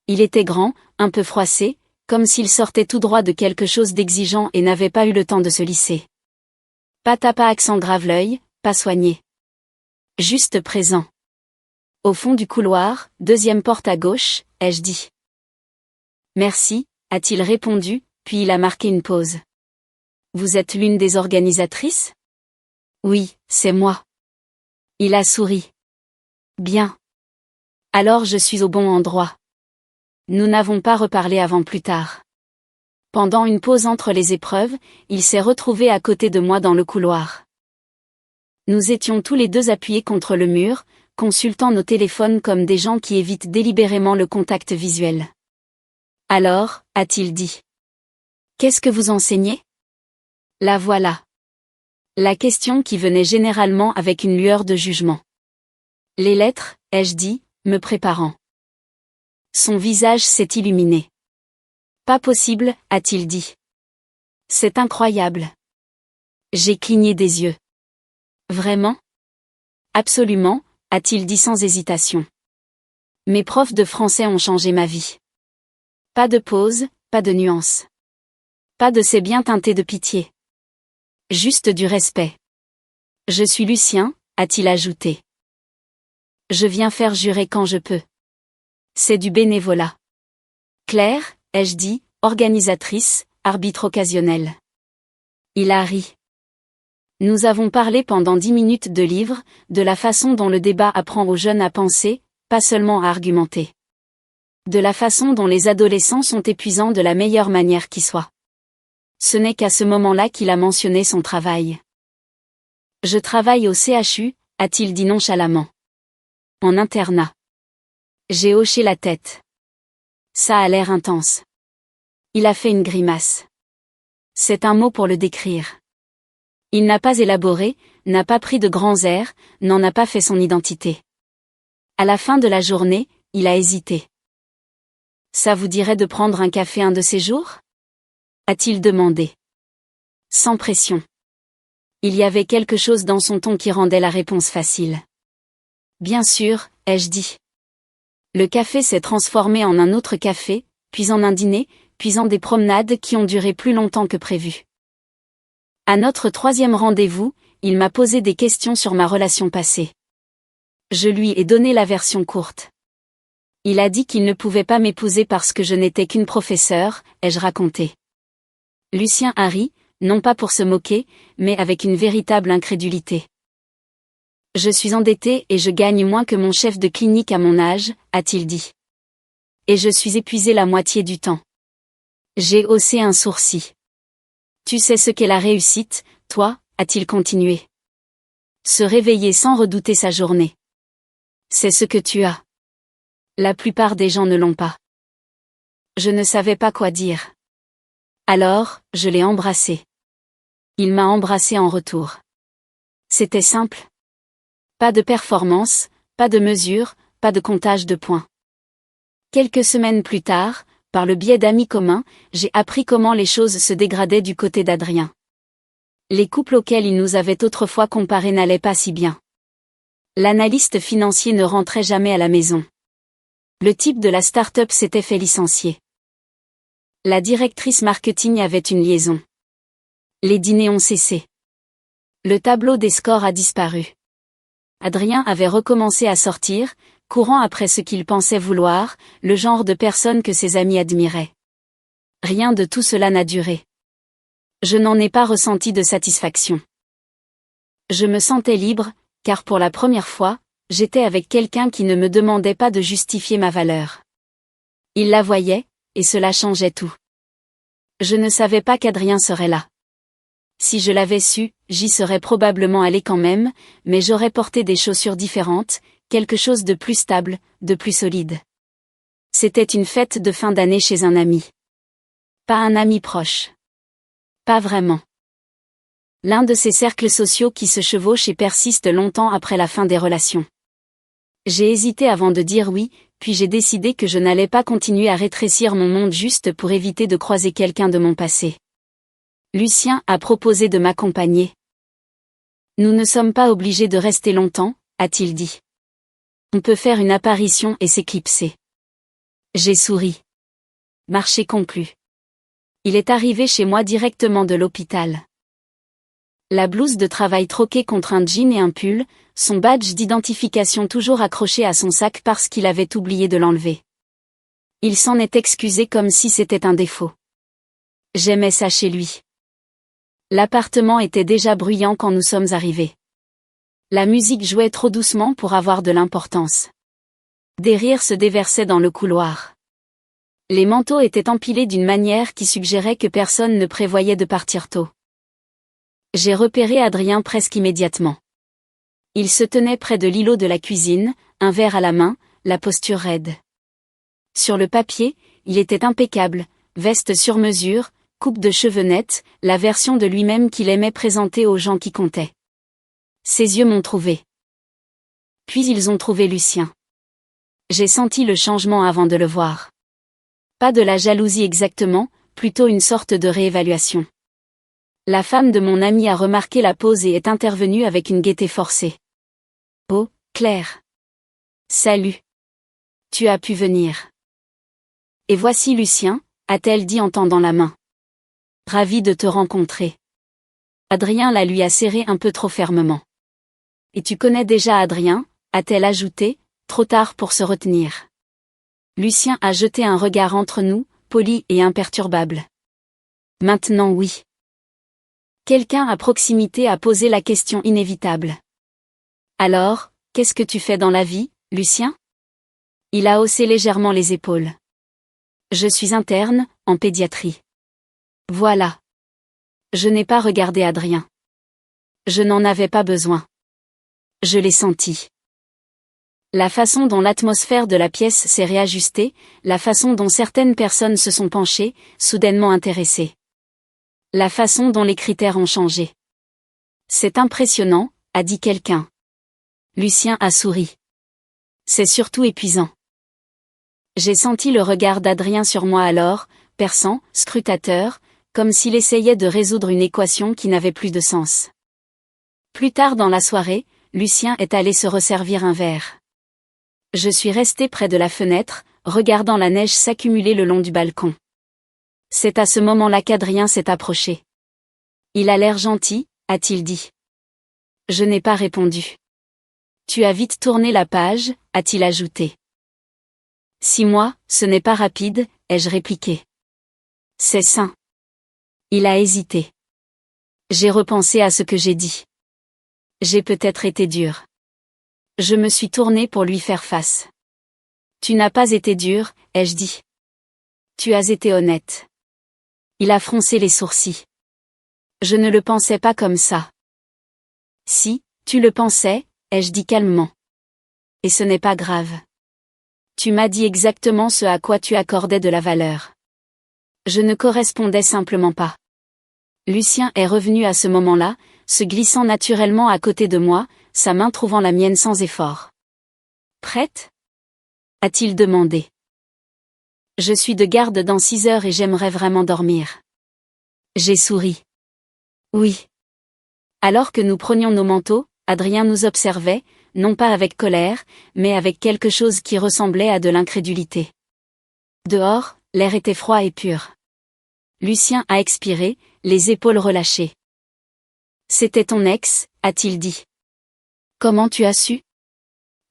Il était grand, un peu froissé, comme s'il sortait tout droit de quelque chose d'exigeant et n'avait pas eu le temps de se lisser. Pas tapa accent grave l'œil, pas soigné. Juste présent. Au fond du couloir, deuxième porte à gauche, ai-je dit. Merci, a-t-il répondu, puis il a marqué une pause. Vous êtes l'une des organisatrices? Oui, c'est moi. Il a souri. Bien. Alors je suis au bon endroit. Nous n'avons pas reparlé avant plus tard. Pendant une pause entre les épreuves, il s'est retrouvé à côté de moi dans le couloir. Nous étions tous les deux appuyés contre le mur, consultant nos téléphones comme des gens qui évitent délibérément le contact visuel. Alors, a-t-il dit. Qu'est-ce que vous enseignez? La voilà. La question qui venait généralement avec une lueur de jugement. Les lettres, ai-je dit, me préparant. Son visage s'est illuminé. Pas possible, a-t-il dit. C'est incroyable. J'ai cligné des yeux. Vraiment? Absolument, a-t-il dit sans hésitation. Mes profs de français ont changé ma vie. Pas de pause, pas de nuance. Pas de c'est bien teinté de pitié. Juste du respect. Je suis Lucien, a-t-il ajouté. Je viens faire jurer quand je peux. C'est du bénévolat. Claire, ai-je dit, organisatrice, arbitre occasionnel. Il a ri. Nous avons parlé pendant 10 minutes de livres, de la façon dont le débat apprend aux jeunes à penser, pas seulement à argumenter. De la façon dont les adolescents sont épuisants de la meilleure manière qui soit. Ce n'est qu'à ce moment-là qu'il a mentionné son travail. Je travaille au CHU, a-t-il dit nonchalamment. En internat. J'ai hoché la tête. Ça a l'air intense. Il a fait une grimace. C'est un mot pour le décrire. Il n'a pas élaboré, n'a pas pris de grands airs, n'en a pas fait son identité. À la fin de la journée, il a hésité. Ça vous dirait de prendre un café un de ces jours ? A-t-il demandé. Sans pression. Il y avait quelque chose dans son ton qui rendait la réponse facile. Bien sûr, ai-je dit. Le café s'est transformé en un autre café, puis en un dîner, puis en des promenades qui ont duré plus longtemps que prévu. À notre 3e rendez-vous, il m'a posé des questions sur ma relation passée. Je lui ai donné la version courte. Il a dit qu'il ne pouvait pas m'épouser parce que je n'étais qu'une professeure, ai-je raconté. Lucien a ri, non pas pour se moquer, mais avec une véritable incrédulité. Je suis endetté et je gagne moins que mon chef de clinique à mon âge, a-t-il dit. Et je suis épuisé la moitié du temps. J'ai haussé un sourcil. Tu sais ce qu'est la réussite, toi, a-t-il continué. Se réveiller sans redouter sa journée. C'est ce que tu as. La plupart des gens ne l'ont pas. Je ne savais pas quoi dire. Alors, je l'ai embrassé. Il m'a embrassé en retour. C'était simple. Pas de performance, pas de mesure, pas de comptage de points. Quelques semaines plus tard, par le biais d'amis communs, j'ai appris comment les choses se dégradaient du côté d'Adrien. Les couples auxquels il nous avait autrefois comparés n'allaient pas si bien. L'analyste financier ne rentrait jamais à la maison. Le type de la start-up s'était fait licencier. La directrice marketing avait une liaison. Les dîners ont cessé. Le tableau des scores a disparu. Adrien avait recommencé à sortir, courant après ce qu'il pensait vouloir, le genre de personne que ses amis admiraient. Rien de tout cela n'a duré. Je n'en ai pas ressenti de satisfaction. Je me sentais libre, car pour la première fois, j'étais avec quelqu'un qui ne me demandait pas de justifier ma valeur. Il la voyait, et cela changeait tout. Je ne savais pas qu'Adrien serait là. Si je l'avais su, j'y serais probablement allé quand même, mais j'aurais porté des chaussures différentes, quelque chose de plus stable, de plus solide. C'était une fête de fin d'année chez un ami. Pas un ami proche. Pas vraiment. L'un de ces cercles sociaux qui se chevauchent et persistent longtemps après la fin des relations. J'ai hésité avant de dire oui, puis j'ai décidé que je n'allais pas continuer à rétrécir mon monde juste pour éviter de croiser quelqu'un de mon passé. Lucien a proposé de m'accompagner. Nous ne sommes pas obligés de rester longtemps, a-t-il dit. On peut faire une apparition et s'éclipser. J'ai souri. Marché conclu. Il est arrivé chez moi directement de l'hôpital. La blouse de travail troquée contre un jean et un pull, son badge d'identification toujours accroché à son sac parce qu'il avait oublié de l'enlever. Il s'en est excusé comme si c'était un défaut. J'aimais ça chez lui. L'appartement était déjà bruyant quand nous sommes arrivés. La musique jouait trop doucement pour avoir de l'importance. Des rires se déversaient dans le couloir. Les manteaux étaient empilés d'une manière qui suggérait que personne ne prévoyait de partir tôt. J'ai repéré Adrien presque immédiatement. Il se tenait près de l'îlot de la cuisine, un verre à la main, la posture raide. Sur le papier, il était impeccable, veste sur mesure, coupe de cheveux nette, la version de lui-même qu'il aimait présenter aux gens qui comptaient. Ses yeux m'ont trouvé. Puis ils ont trouvé Lucien. J'ai senti le changement avant de le voir. Pas de la jalousie exactement, plutôt une sorte de réévaluation. La femme de mon ami a remarqué la pause et est intervenue avec une gaieté forcée. Oh, Claire. Salut. Tu as pu venir. Et voici Lucien, a-t-elle dit en tendant la main. Ravie de te rencontrer. Adrien la lui a serré un peu trop fermement. Et tu connais déjà Adrien, a-t-elle ajouté, trop tard pour se retenir. Lucien a jeté un regard entre nous, poli et imperturbable. Maintenant oui. Quelqu'un à proximité a posé la question inévitable. Alors, qu'est-ce que tu fais dans la vie, Lucien ? Il a haussé légèrement les épaules. Je suis interne, en pédiatrie. Voilà. Je n'ai pas regardé Adrien. Je n'en avais pas besoin. Je l'ai senti. La façon dont l'atmosphère de la pièce s'est réajustée, la façon dont certaines personnes se sont penchées, soudainement intéressées. La façon dont les critères ont changé. C'est impressionnant, a dit quelqu'un. Lucien a souri. C'est surtout épuisant. J'ai senti le regard d'Adrien sur moi alors, perçant, scrutateur, comme s'il essayait de résoudre une équation qui n'avait plus de sens. Plus tard dans la soirée, Lucien est allé se resservir un verre. Je suis resté près de la fenêtre, regardant la neige s'accumuler le long du balcon. C'est à ce moment-là qu'Adrien s'est approché. Il a l'air gentil, a-t-il dit. Je n'ai pas répondu. Tu as vite tourné la page, a-t-il ajouté. 6 mois, ce n'est pas rapide, ai-je répliqué. C'est sain. Il a hésité. J'ai repensé à ce que j'ai dit. J'ai peut-être été dur. Je me suis tourné pour lui faire face. Tu n'as pas été dur, ai-je dit. Tu as été honnête. Il a froncé les sourcils. Je ne le pensais pas comme ça. Si, tu le pensais, ai-je dit calmement. Et ce n'est pas grave. Tu m'as dit exactement ce à quoi tu accordais de la valeur. Je ne correspondais simplement pas. Lucien est revenu à ce moment-là, se glissant naturellement à côté de moi, sa main trouvant la mienne sans effort. Prête ? A-t-il demandé. Je suis de garde dans 6 heures et j'aimerais vraiment dormir. J'ai souri. Oui. Alors que nous prenions nos manteaux, Adrien nous observait, non pas avec colère, mais avec quelque chose qui ressemblait à de l'incrédulité. Dehors, l'air était froid et pur. Lucien a expiré, les épaules relâchées. C'était ton ex, a-t-il dit. Comment tu as su ?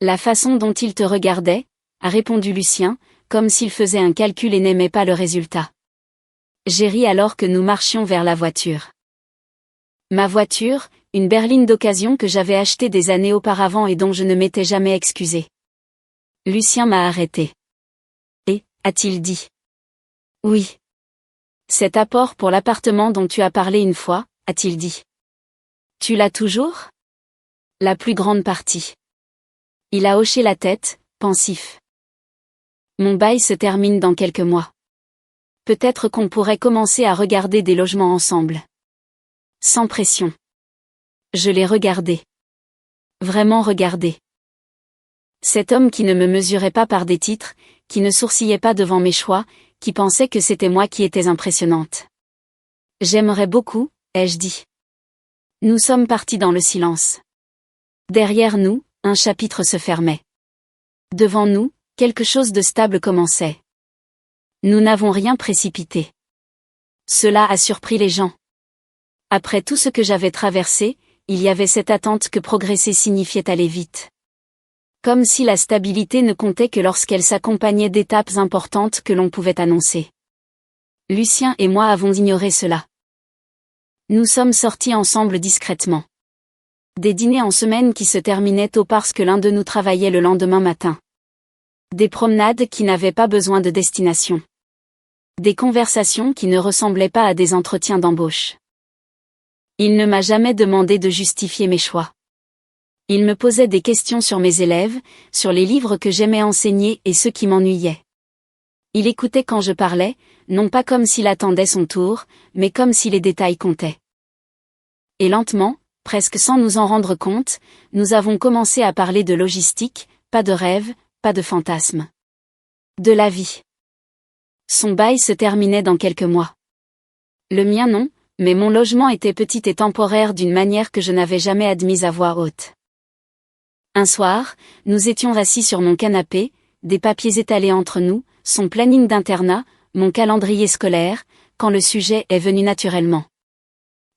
La façon dont il te regardait, a répondu Lucien, comme s'il faisait un calcul et n'aimait pas le résultat. J'ai ri alors que nous marchions vers la voiture. Ma voiture, une berline d'occasion que j'avais achetée des années auparavant et dont je ne m'étais jamais excusé. Lucien m'a arrêté. Et, a-t-il dit. Oui. Cet apport pour l'appartement dont tu as parlé une fois, a-t-il dit. Tu l'as toujours ? La plus grande partie. Il a hoché la tête, pensif. Mon bail se termine dans quelques mois. Peut-être qu'on pourrait commencer à regarder des logements ensemble. Sans pression. Je l'ai regardé. Vraiment regardé. Cet homme qui ne me mesurait pas par des titres, qui ne sourcillait pas devant mes choix, qui pensait que c'était moi qui étais impressionnante. J'aimerais beaucoup, ai-je dit. Nous sommes partis dans le silence. Derrière nous, un chapitre se fermait. Devant nous, quelque chose de stable commençait. Nous n'avons rien précipité. Cela a surpris les gens. Après tout ce que j'avais traversé, il y avait cette attente que progresser signifiait aller vite. Comme si la stabilité ne comptait que lorsqu'elle s'accompagnait d'étapes importantes que l'on pouvait annoncer. Lucien et moi avons ignoré cela. Nous sommes sortis ensemble discrètement. Des dîners en semaine qui se terminaient tôt parce que l'un de nous travaillait le lendemain matin. Des promenades qui n'avaient pas besoin de destination. Des conversations qui ne ressemblaient pas à des entretiens d'embauche. Il ne m'a jamais demandé de justifier mes choix. Il me posait des questions sur mes élèves, sur les livres que j'aimais enseigner et ceux qui m'ennuyaient. Il écoutait quand je parlais, non pas comme s'il attendait son tour, mais comme si les détails comptaient. Et lentement, presque sans nous en rendre compte, nous avons commencé à parler de logistique, pas de rêve, pas de fantasme. De la vie. Son bail se terminait dans quelques mois. Le mien non, mais mon logement était petit et temporaire d'une manière que je n'avais jamais admise à voix haute. Un soir, nous étions assis sur mon canapé, des papiers étalés entre nous, son planning d'internat, mon calendrier scolaire, quand le sujet est venu naturellement.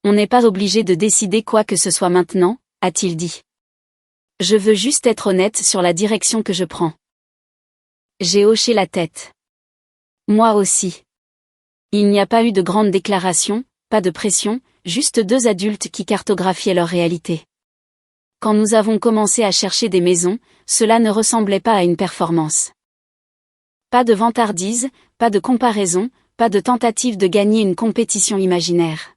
On n'est pas obligé de décider quoi que ce soit maintenant, a-t-il dit. Je veux juste être honnête sur la direction que je prends. J'ai hoché la tête. Moi aussi. Il n'y a pas eu de grande déclaration, pas de pression, juste 2 adultes qui cartographiaient leur réalité. Quand nous avons commencé à chercher des maisons, cela ne ressemblait pas à une performance. Pas de vantardise, pas de comparaison, pas de tentative de gagner une compétition imaginaire.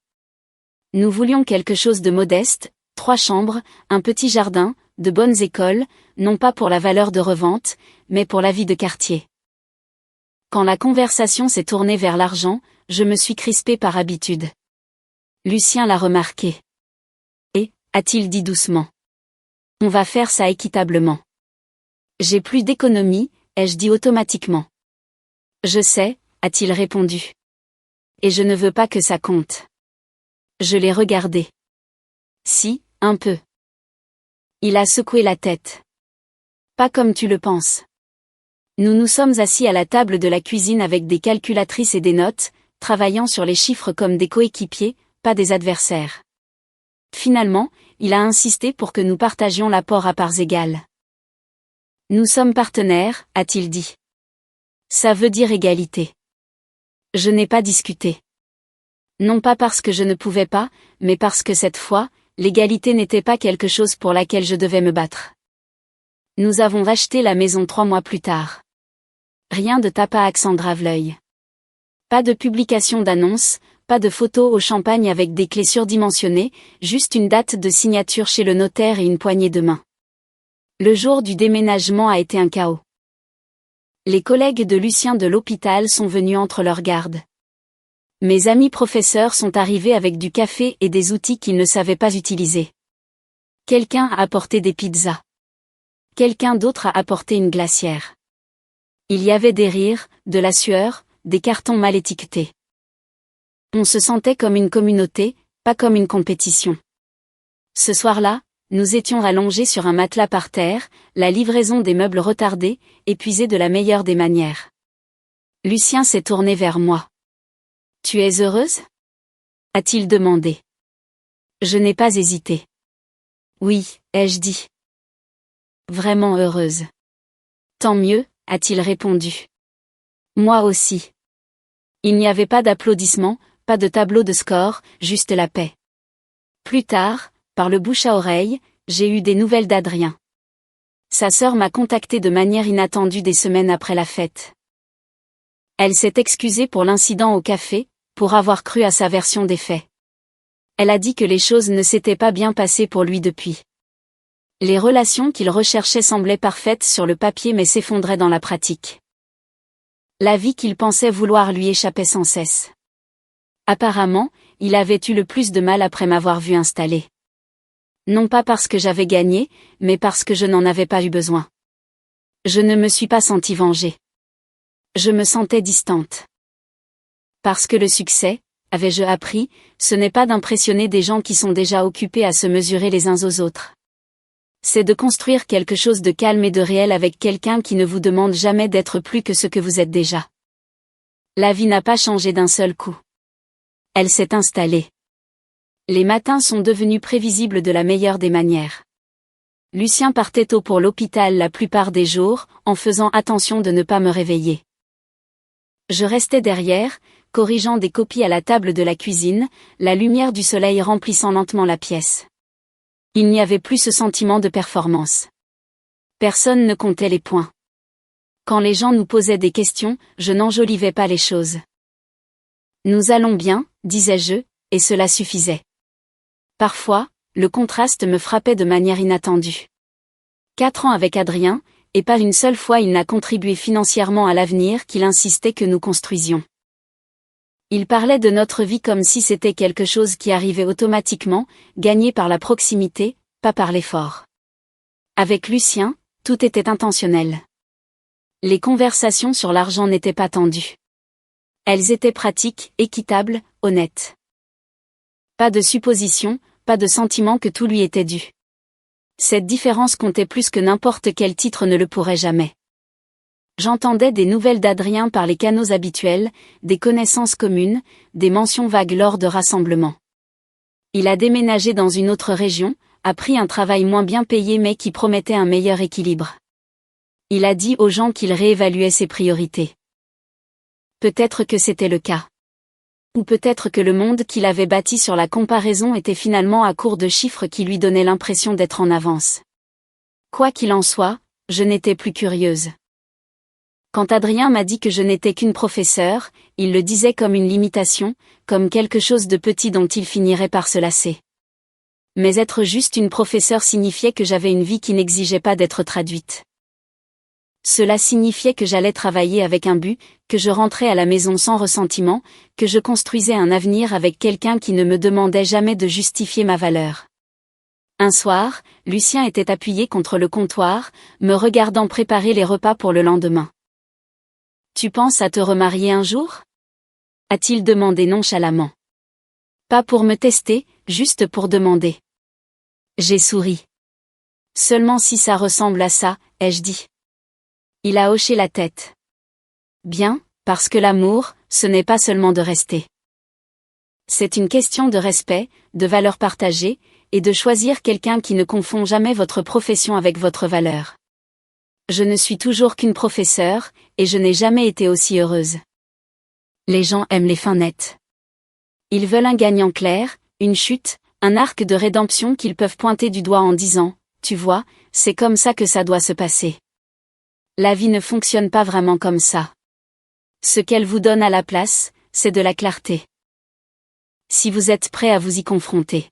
Nous voulions quelque chose de modeste, 3 chambres, un petit jardin, de bonnes écoles, non pas pour la valeur de revente, mais pour la vie de quartier. Quand la conversation s'est tournée vers l'argent, je me suis crispée par habitude. Lucien l'a remarqué. Et, a-t-il dit doucement. On va faire ça équitablement. J'ai plus d'économie, ai-je dit automatiquement. Je sais, a-t-il répondu. Et je ne veux pas que ça compte. Je l'ai regardé. Si, un peu. Il a secoué la tête. Pas comme tu le penses. Nous nous sommes assis à la table de la cuisine avec des calculatrices et des notes, travaillant sur les chiffres comme des coéquipiers, pas des adversaires. Finalement, il a insisté pour que nous partagions l'apport à parts égales. Nous sommes partenaires, a-t-il dit. Ça veut dire égalité. Je n'ai pas discuté. Non pas parce que je ne pouvais pas, mais parce que cette fois, l'égalité n'était pas quelque chose pour laquelle je devais me battre. Nous avons racheté la maison 3 mois plus tard. Rien de tape à accent grave-l'œil. Pas de publication d'annonce, pas de photos au champagne avec des clés surdimensionnées, juste une date de signature chez le notaire et une poignée de main. Le jour du déménagement a été un chaos. Les collègues de Lucien de l'hôpital sont venus entre leurs gardes. Mes amis professeurs sont arrivés avec du café et des outils qu'ils ne savaient pas utiliser. Quelqu'un a apporté des pizzas. Quelqu'un d'autre a apporté une glacière. Il y avait des rires, de la sueur, des cartons mal étiquetés. On se sentait comme une communauté, pas comme une compétition. Ce soir-là, nous étions allongés sur un matelas par terre, la livraison des meubles retardée, épuisés de la meilleure des manières. Lucien s'est tourné vers moi. « Tu es heureuse ?» a-t-il demandé. Je n'ai pas hésité. « Oui, ai-je dit. »« Vraiment heureuse. »« Tant mieux, » a-t-il répondu. « Moi aussi. » Il n'y avait pas d'applaudissements, pas de tableau de score, juste la paix. Plus tard, par le bouche à oreille, j'ai eu des nouvelles d'Adrien. Sa sœur m'a contacté de manière inattendue des semaines après la fête. Elle s'est excusée pour l'incident au café, pour avoir cru à sa version des faits. Elle a dit que les choses ne s'étaient pas bien passées pour lui depuis. Les relations qu'il recherchait semblaient parfaites sur le papier mais s'effondraient dans la pratique. La vie qu'il pensait vouloir lui échappait sans cesse. Apparemment, il avait eu le plus de mal après m'avoir vu installé. Non pas parce que j'avais gagné, mais parce que je n'en avais pas eu besoin. Je ne me suis pas sentie vengée. Je me sentais distante. Parce que le succès, avais-je appris, ce n'est pas d'impressionner des gens qui sont déjà occupés à se mesurer les uns aux autres. C'est de construire quelque chose de calme et de réel avec quelqu'un qui ne vous demande jamais d'être plus que ce que vous êtes déjà. La vie n'a pas changé d'un seul coup. Elle s'est installée. Les matins sont devenus prévisibles de la meilleure des manières. Lucien partait tôt pour l'hôpital la plupart des jours, en faisant attention de ne pas me réveiller. Je restais derrière, corrigeant des copies à la table de la cuisine, la lumière du soleil remplissant lentement la pièce. Il n'y avait plus ce sentiment de performance. Personne ne comptait les points. Quand les gens nous posaient des questions, je n'enjolivais pas les choses. Nous allons bien, disais-je, et cela suffisait. Parfois, le contraste me frappait de manière inattendue. 4 ans avec Adrien, et pas une seule fois il n'a contribué financièrement à l'avenir qu'il insistait que nous construisions. Il parlait de notre vie comme si c'était quelque chose qui arrivait automatiquement, gagné par la proximité, pas par l'effort. Avec Lucien, tout était intentionnel. Les conversations sur l'argent n'étaient pas tendues. Elles étaient pratiques, équitables, honnêtes. Pas de supposition, pas de sentiment que tout lui était dû. Cette différence comptait plus que n'importe quel titre ne le pourrait jamais. J'entendais des nouvelles d'Adrien par les canaux habituels, des connaissances communes, des mentions vagues lors de rassemblements. Il a déménagé dans une autre région, a pris un travail moins bien payé mais qui promettait un meilleur équilibre. Il a dit aux gens qu'il réévaluait ses priorités. Peut-être que c'était le cas. Ou peut-être que le monde qu'il avait bâti sur la comparaison était finalement à court de chiffres qui lui donnaient l'impression d'être en avance. Quoi qu'il en soit, je n'étais plus curieuse. Quand Adrien m'a dit que je n'étais qu'une professeure, il le disait comme une limitation, comme quelque chose de petit dont il finirait par se lasser. Mais être juste une professeure signifiait que j'avais une vie qui n'exigeait pas d'être traduite. Cela signifiait que j'allais travailler avec un but, que je rentrais à la maison sans ressentiment, que je construisais un avenir avec quelqu'un qui ne me demandait jamais de justifier ma valeur. Un soir, Lucien était appuyé contre le comptoir, me regardant préparer les repas pour le lendemain. « Tu penses à te remarier un jour ?» a-t-il demandé nonchalamment. Pas pour me tester, juste pour demander. J'ai souri. Seulement si ça ressemble à ça, ai-je dit. Il a hoché la tête. Bien, parce que l'amour, ce n'est pas seulement de rester. C'est une question de respect, de valeurs partagées, et de choisir quelqu'un qui ne confond jamais votre profession avec votre valeur. Je ne suis toujours qu'une professeure, et je n'ai jamais été aussi heureuse. Les gens aiment les fins nettes. Ils veulent un gagnant clair, une chute, un arc de rédemption qu'ils peuvent pointer du doigt en disant « Tu vois, c'est comme ça que ça doit se passer ». La vie ne fonctionne pas vraiment comme ça. Ce qu'elle vous donne à la place, c'est de la clarté. Si vous êtes prêt à vous y confronter.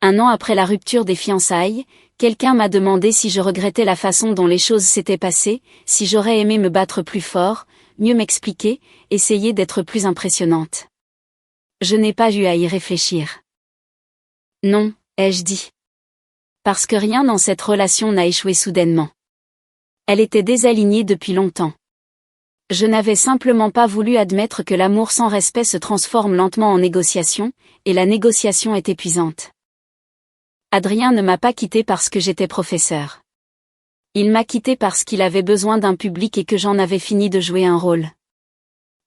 1 an après la rupture des fiançailles, quelqu'un m'a demandé si je regrettais la façon dont les choses s'étaient passées, si j'aurais aimé me battre plus fort, mieux m'expliquer, essayer d'être plus impressionnante. Je n'ai pas eu à y réfléchir. Non, ai-je dit. Parce que rien dans cette relation n'a échoué soudainement. Elle était désalignée depuis longtemps. Je n'avais simplement pas voulu admettre que l'amour sans respect se transforme lentement en négociation, et la négociation est épuisante. Adrien ne m'a pas quitté parce que j'étais professeur. Il m'a quitté parce qu'il avait besoin d'un public et que j'en avais fini de jouer un rôle.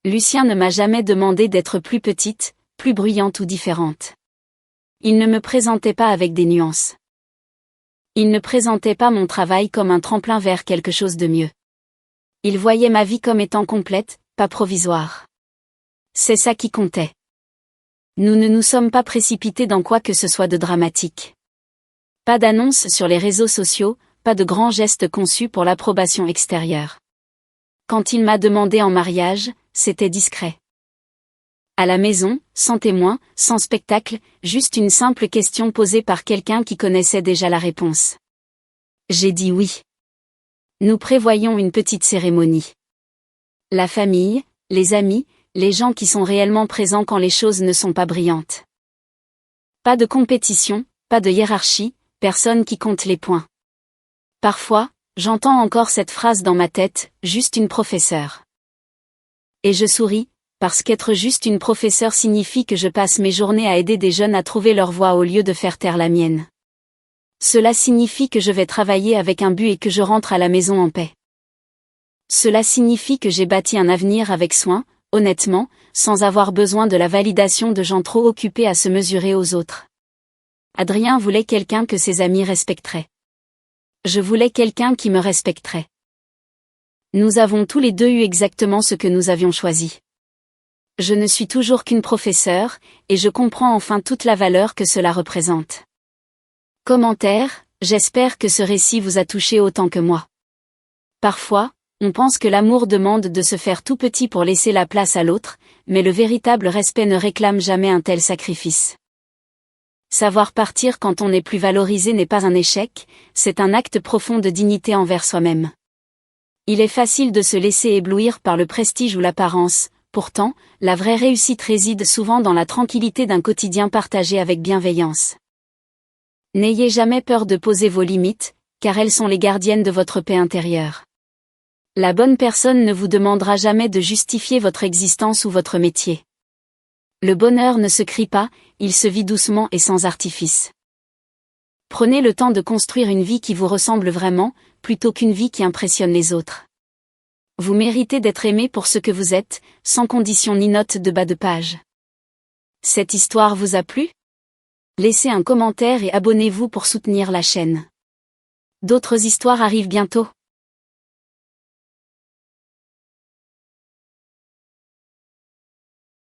Lucien ne m'a jamais demandé d'être plus petite, plus bruyante ou différente. Il ne me présentait pas avec des nuances. Il ne présentait pas mon travail comme un tremplin vers quelque chose de mieux. Il voyait ma vie comme étant complète, pas provisoire. C'est ça qui comptait. Nous ne nous sommes pas précipités dans quoi que ce soit de dramatique. Pas d'annonces sur les réseaux sociaux, pas de grands gestes conçus pour l'approbation extérieure. Quand il m'a demandé en mariage, c'était discret. À la maison, sans témoin, sans spectacle, juste une simple question posée par quelqu'un qui connaissait déjà la réponse. J'ai dit oui. Nous prévoyons une petite cérémonie. La famille, les amis, les gens qui sont réellement présents quand les choses ne sont pas brillantes. Pas de compétition, pas de hiérarchie, personne qui compte les points. Parfois, j'entends encore cette phrase dans ma tête, juste une professeure. Et je souris, parce qu'être juste une professeure signifie que je passe mes journées à aider des jeunes à trouver leur voie au lieu de faire taire la mienne. Cela signifie que je vais travailler avec un but et que je rentre à la maison en paix. Cela signifie que j'ai bâti un avenir avec soin, honnêtement, sans avoir besoin de la validation de gens trop occupés à se mesurer aux autres. Adrien voulait quelqu'un que ses amis respecteraient. Je voulais quelqu'un qui me respecterait. Nous avons tous les deux eu exactement ce que nous avions choisi. Je ne suis toujours qu'une professeure, et je comprends enfin toute la valeur que cela représente. Commentaire, j'espère que ce récit vous a touché autant que moi. Parfois, on pense que l'amour demande de se faire tout petit pour laisser la place à l'autre, mais le véritable respect ne réclame jamais un tel sacrifice. Savoir partir quand on n'est plus valorisé n'est pas un échec, c'est un acte profond de dignité envers soi-même. Il est facile de se laisser éblouir par le prestige ou l'apparence. Pourtant, la vraie réussite réside souvent dans la tranquillité d'un quotidien partagé avec bienveillance. N'ayez jamais peur de poser vos limites, car elles sont les gardiennes de votre paix intérieure. La bonne personne ne vous demandera jamais de justifier votre existence ou votre métier. Le bonheur ne se crie pas, il se vit doucement et sans artifice. Prenez le temps de construire une vie qui vous ressemble vraiment, plutôt qu'une vie qui impressionne les autres. Vous méritez d'être aimé pour ce que vous êtes, sans condition ni note de bas de page. Cette histoire vous a plu ? Laissez un commentaire et abonnez-vous pour soutenir la chaîne. D'autres histoires arrivent bientôt.